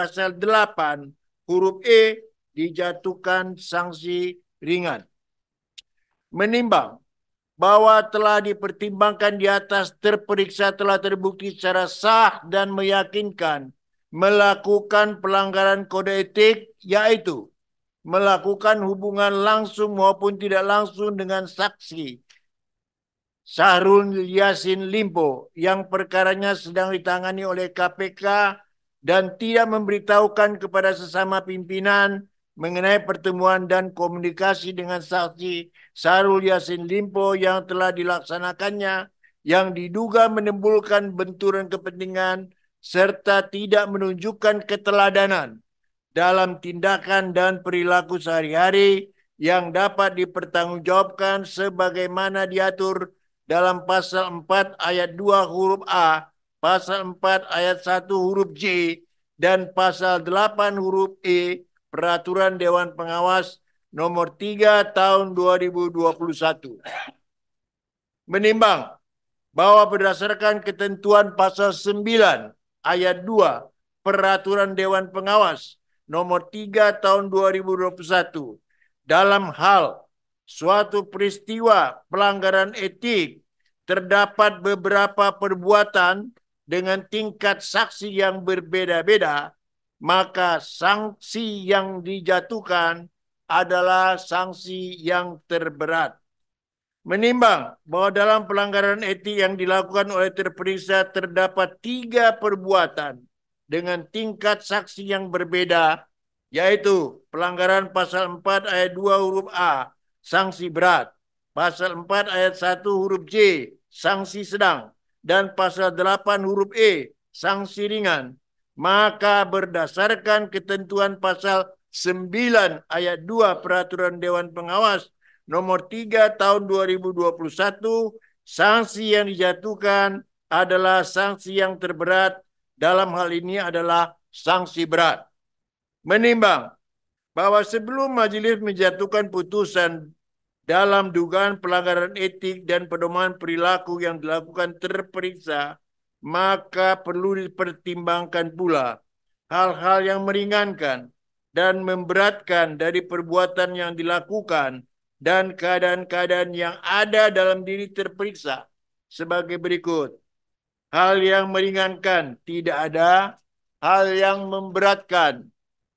pasal 8 huruf E dijatuhkan sanksi ringan. Menimbang bahwa telah dipertimbangkan di atas, terperiksa telah terbukti secara sah dan meyakinkan melakukan pelanggaran kode etik, yaitu melakukan hubungan langsung maupun tidak langsung dengan saksi Syahrul Yassin Limpo yang perkaranya sedang ditangani oleh KPK dan tidak memberitahukan kepada sesama pimpinan mengenai pertemuan dan komunikasi dengan saksi Syahrul Yassin Limpo yang telah dilaksanakannya yang diduga menimbulkan benturan kepentingan serta tidak menunjukkan keteladanan dalam tindakan dan perilaku sehari-hari yang dapat dipertanggungjawabkan sebagaimana diatur dalam pasal 4 ayat 2 huruf A, pasal 4 ayat 1 huruf J, dan pasal 8 huruf E Peraturan Dewan Pengawas nomor 3 tahun 2021. Menimbang bahwa berdasarkan ketentuan pasal 9 ayat 2 Peraturan Dewan Pengawas nomor 3 tahun 2021 dalam hal suatu peristiwa pelanggaran etik terdapat beberapa perbuatan dengan tingkat saksi yang berbeda-beda, maka sanksi yang dijatuhkan adalah sanksi yang terberat. Menimbang bahwa dalam pelanggaran etik yang dilakukan oleh terperiksa terdapat 3 perbuatan dengan tingkat saksi yang berbeda, yaitu pelanggaran pasal 4 ayat 2 huruf A, sanksi berat, pasal 4 ayat 1 huruf J, sanksi sedang, dan pasal 8 huruf E, sanksi ringan, maka berdasarkan ketentuan pasal 9 ayat 2 Peraturan Dewan Pengawas nomor 3 tahun 2021, sanksi yang dijatuhkan adalah sanksi yang terberat. Dalam hal ini adalah sanksi berat. Menimbang bahwa sebelum majelis menjatuhkan putusan dalam dugaan pelanggaran etik dan pedoman perilaku yang dilakukan terperiksa, maka perlu dipertimbangkan pula hal-hal yang meringankan dan memberatkan dari perbuatan yang dilakukan dan keadaan-keadaan yang ada dalam diri terperiksa sebagai berikut. Hal yang meringankan tidak ada, hal yang memberatkan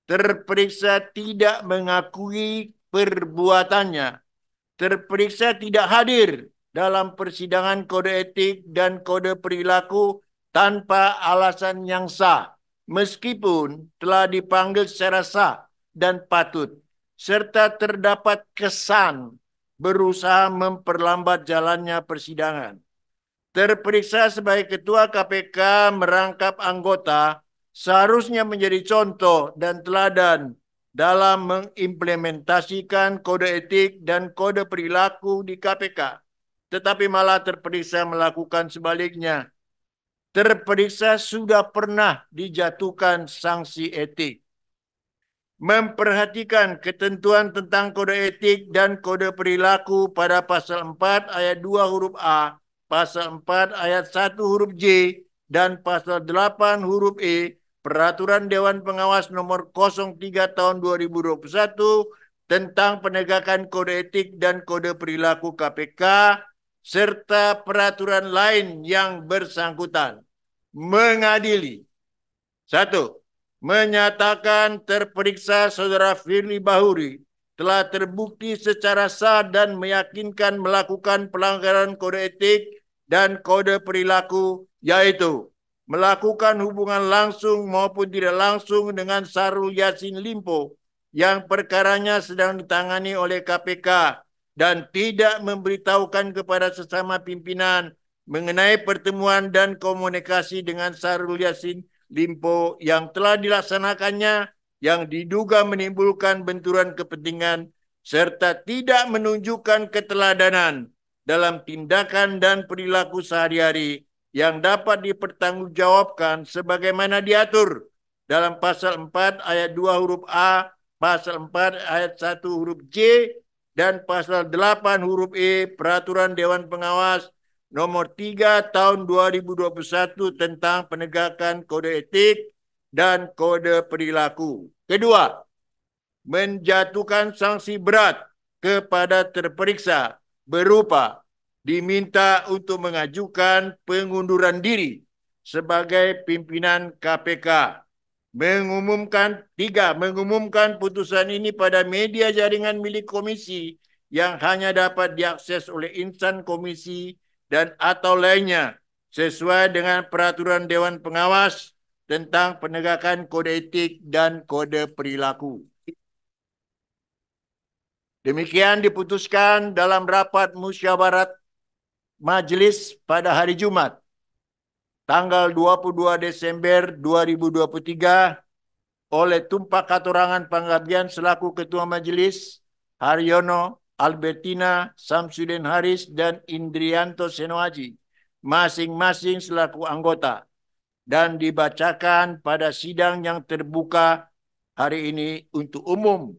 terperiksa tidak mengakui perbuatannya, terperiksa tidak hadir dalam persidangan kode etik dan kode perilaku tanpa alasan yang sah, meskipun telah dipanggil secara sah dan patut, serta terdapat kesan berusaha memperlambat jalannya persidangan. Terperiksa sebagai ketua KPK merangkap anggota seharusnya menjadi contoh dan teladan dalam mengimplementasikan kode etik dan kode perilaku di KPK. Tetapi malah terperiksa melakukan sebaliknya. Terperiksa sudah pernah dijatuhkan sanksi etik. Memperhatikan ketentuan tentang kode etik dan kode perilaku pada pasal 4 ayat 2 huruf A, pasal 4 ayat 1 huruf J, dan pasal 8 huruf E Peraturan Dewan Pengawas nomor 03 tahun 2021 tentang penegakan kode etik dan kode perilaku KPK serta peraturan lain yang bersangkutan. Mengadili. 1. Menyatakan terperiksa Saudara Firly Bahuri telah terbukti secara sah dan meyakinkan melakukan pelanggaran kode etik dan kode perilaku, yaitu melakukan hubungan langsung maupun tidak langsung dengan Syahrul Yassin Limpo yang perkaranya sedang ditangani oleh KPK dan tidak memberitahukan kepada sesama pimpinan mengenai pertemuan dan komunikasi dengan Syahrul Yassin Limpo yang telah dilaksanakannya yang diduga menimbulkan benturan kepentingan serta tidak menunjukkan keteladanan dalam tindakan dan perilaku sehari-hari yang dapat dipertanggungjawabkan sebagaimana diatur dalam pasal 4 ayat 2 huruf A, pasal 4 ayat 1 huruf J, dan pasal 8 huruf E Peraturan Dewan Pengawas nomor 3 tahun 2021 tentang penegakan kode etik dan kode perilaku. Kedua, menjatuhkan sanksi berat kepada terperiksa berupa diminta untuk mengajukan pengunduran diri sebagai pimpinan KPK. Mengumumkan putusan ini pada media jaringan milik komisi yang hanya dapat diakses oleh insan komisi dan atau lainnya sesuai dengan peraturan Dewan Pengawas tentang penegakan kode etik dan kode perilaku. Demikian diputuskan dalam rapat musyawarat majelis pada hari Jumat tanggal 22 Desember 2023 oleh Tumpak Katorangan Panggabean selaku Ketua Majelis, Haryono, Albertina, Samsudin Haris, dan Indrianto Senoaji, masing-masing selaku anggota, dan dibacakan pada sidang yang terbuka hari ini untuk umum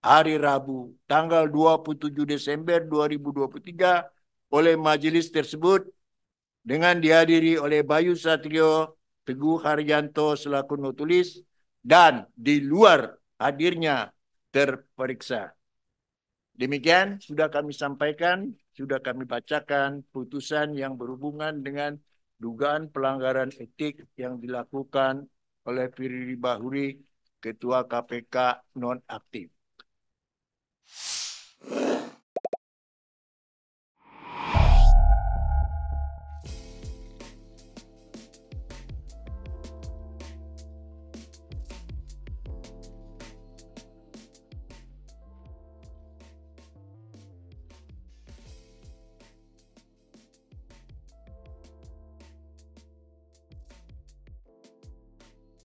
hari Rabu, tanggal 27 Desember 2023 oleh majelis tersebut dengan dihadiri oleh Bayu Satrio, Teguh Haryanto selaku notulis dan di luar hadirnya terperiksa. Demikian sudah kami sampaikan, sudah kami bacakan putusan yang berhubungan dengan dugaan pelanggaran etik yang dilakukan oleh Firly Bahuri, Ketua KPK nonaktif.